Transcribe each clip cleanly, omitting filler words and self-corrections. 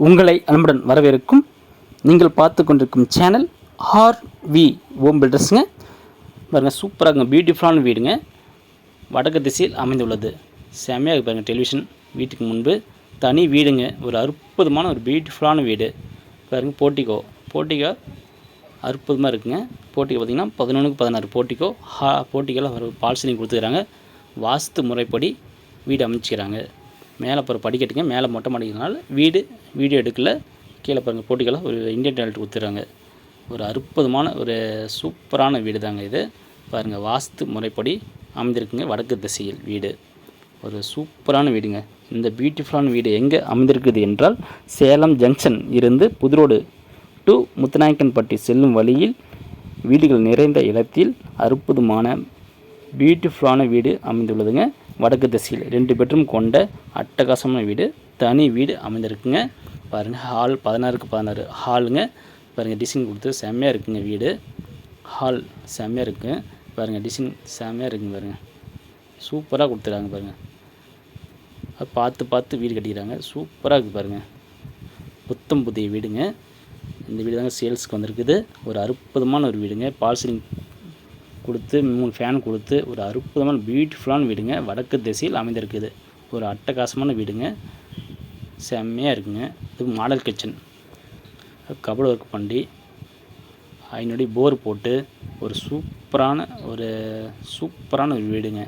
உங்களை அன்புடன் வரவேற்கும் நீங்கள் பார்த்து கொண்டிருக்கும் சேனல் ஆர்வி ஹோம் பில்டர்ஸுங்க. பாருங்கள், சூப்பராக பியூட்டிஃபுல்லான வீடுங்க. வடக்கு திசையில் அமைந்துள்ளது. செம்மையாக பாருங்கள். டெலிவிஷன் வீட்டுக்கு முன்பு தனி வீடுங்க. ஒரு அற்புதமான ஒரு பியூட்டிஃபுல்லான வீடு பாருங்கள். போர்ட்டிகோ அற்புதமாக இருக்குங்க. போர்ட்டிகோ பார்த்திங்கன்னா 11x16 போர்ட்டிகோ. போர்ட்டிகோவில் ஒரு பால் சீலிங் கொடுத்துக்கிறாங்க. வாஸ்து முறைப்படி வீடு அமைச்சிக்கிறாங்க. மேலே போகிற படிக்கட்டுங்க. மேலே மொட்டை மாடிக்கிறதுனால வீடியோ எடுக்கல. கீழே பாருங்கள், போர்ட்டிகோவில் ஒரு இந்தியன் டாய்லெட் கொடுத்துட்றாங்க. ஒரு அற்புதமான ஒரு சூப்பரான வீடு தாங்க இது. பாருங்கள், வாஸ்து முறைப்படி அமைந்திருக்குங்க. வடக்கு திசையில் வீடு. ஒரு சூப்பரான வீடுங்க. இந்த பியூட்டிஃபுல்லான வீடு எங்கே அமைந்திருக்குது என்றால், சேலம் ஜங்ஷன் இருந்து புதுரோடு டு முத்துநாயக்கன்பட்டி செல்லும் வழியில் வீடுகள் நிறைந்த இடத்தில் அற்புதமான பியூட்டிஃபுல்லான வீடு அமைந்துள்ளதுங்க. வடக்கு திசையில் 2 பெட்ரூம் கொண்ட அட்டகாசமான வீடு. தனி வீடு அமைந்திருக்குங்க. பாருங்கள், ஹால் 16x16 ஹாலுங்க. பாருங்கள், டிசைன் கொடுத்து செம்மையாக இருக்குங்க. வீடு ஹால் செம்மையாக இருக்குங்க. பாருங்கள், டிசைன் செம்மையாக இருக்குங்க. பாருங்கள், சூப்பராக கொடுத்துறாங்க. பாருங்கள், பார்த்து வீடு கட்டிக்கிறாங்க. சூப்பராக இருக்குது பாருங்கள். புத்தம் புதிய வீடுங்க. இந்த வீடு தாங்க சேல்ஸுக்கு வந்திருக்குது. ஒரு அற்புதமான ஒரு வீடுங்க. பால் சீலிங் கொடுத்து 3 ஃபேன் கொடுத்து ஒரு அற்புதமான பியூட்டிஃபுல்லான வீடுங்க. வடக்கு திசையில் அமைந்திருக்குது. ஒரு அட்டகாசமான வீடுங்க. செம்மையாக இருக்குங்க. இது மாடல் கிச்சன். கபோர்டு ஒர்க் பண்ணி 5 அடி போர் போட்டு ஒரு சூப்பரான ஒரு வீடுங்க.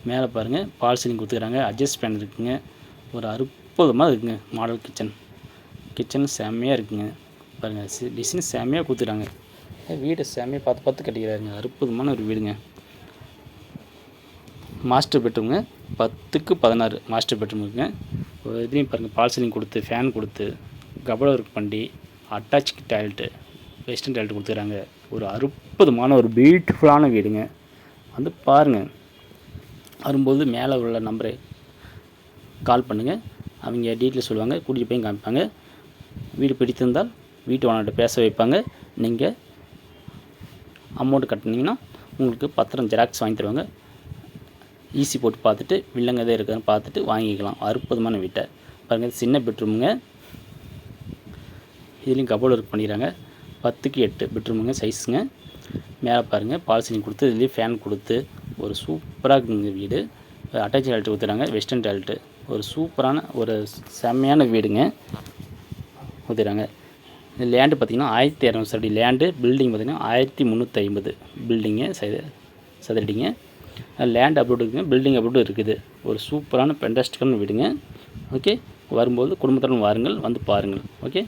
மேலே பாருங்கள், பால் சீலிங் கொடுத்துக்கிறாங்க. அட்ஜஸ்ட் ஃபேன் இருக்குங்க. ஒரு அற்புதமாக இருக்குங்க. மாடல் கிச்சன் செம்மையாக இருக்குங்க. பாருங்கள், டிசைன் செம்மையாக கொடுத்துக்கிறாங்க. வீடு செம்மையாக பார்த்து கட்டிக்கிறாருங்க. அற்புதமான ஒரு வீடுங்க. மாஸ்டர் பெட்ரூமுங்க. 10x16 மாஸ்டர் பெட்ரூம் இருக்குங்க. இதுலேயும் பாருங்கள், பால் சீலிங் கொடுத்து ஃபேன் கொடுத்து கபோர்டு ஒர்க் பண்ணி அட்டாச் டாய்லெட்டு வெஸ்டர்ன் டாய்லெட் கொடுத்துக்கிறாங்க. ஒரு அற்புதமான ஒரு பியூட்டிஃபுல்லான வீடுங்க. வந்து பாருங்கள். வரும்போது மேலே உள்ள நம்பரை கால் பண்ணுங்கள். அவங்க டீட்டெயில் சொல்லுவாங்க. கூட்டிகிட்டு போய் காமிப்பாங்க. வீடு பிடித்திருந்தால் வீட்டு ஓனர்கிட்ட பேச வைப்பாங்க. நீங்கள் அமௌண்ட் கட்டினீங்கன்னா உங்களுக்கு பத்திரம் ஜெராக்ஸ் வாங்கி தருவாங்க. ஈசி போட்டு பார்த்துட்டு வில்லங்க எதாவது இருக்குதுன்னு பார்த்துட்டு வாங்கிக்கலாம். அற்புதமான வீட்டை பாருங்கள். சின்ன பெட்ரூமுங்க. இதுலேயும் கபோர்டு ஒர்க் பண்ணிடுறாங்க. 10x8 பெட்ரூமுங்க சைஸுங்க. மேலே பாருங்கள், பால் சீலிங் கொடுத்து இதுலேயும் ஃபேன் கொடுத்து ஒரு சூப்பராக இருக்குங்க வீடு. அட்டாச் டாய்லெட் கொடுத்துறாங்க. Western toilet. ஒரு சூப்பரான ஒரு செம்மையான வீடுங்க கொடுத்துறாங்க. இந்த லேண்டு பார்த்திங்கன்னா 1200 சதுரடி லேண்டு. பில்டிங் பார்த்திங்கன்னா 1350 பில்டிங்கு சதுரடிங்க. லேண்ட் அப்ரூவ்டு இருக்குங்க. பில்டிங் அப்ரூவ்டு இருக்குது. ஒரு சூப்பரான ஃபென்டாஸ்டிக்கான வீடுங்க. ஓகே, வரும்போது குடும்பத்துடன் வாருங்கள், வந்து பாருங்கள். ஓகே,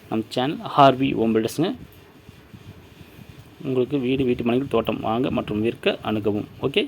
நம்ம சேனல் ஆர்வி ஹோம் பில்டர்ஸுங்க. உங்களுக்கு வீட்டு மனைகள் தோட்டம் வாங்க மற்றும் விற்க அணுகவும். ஓகே.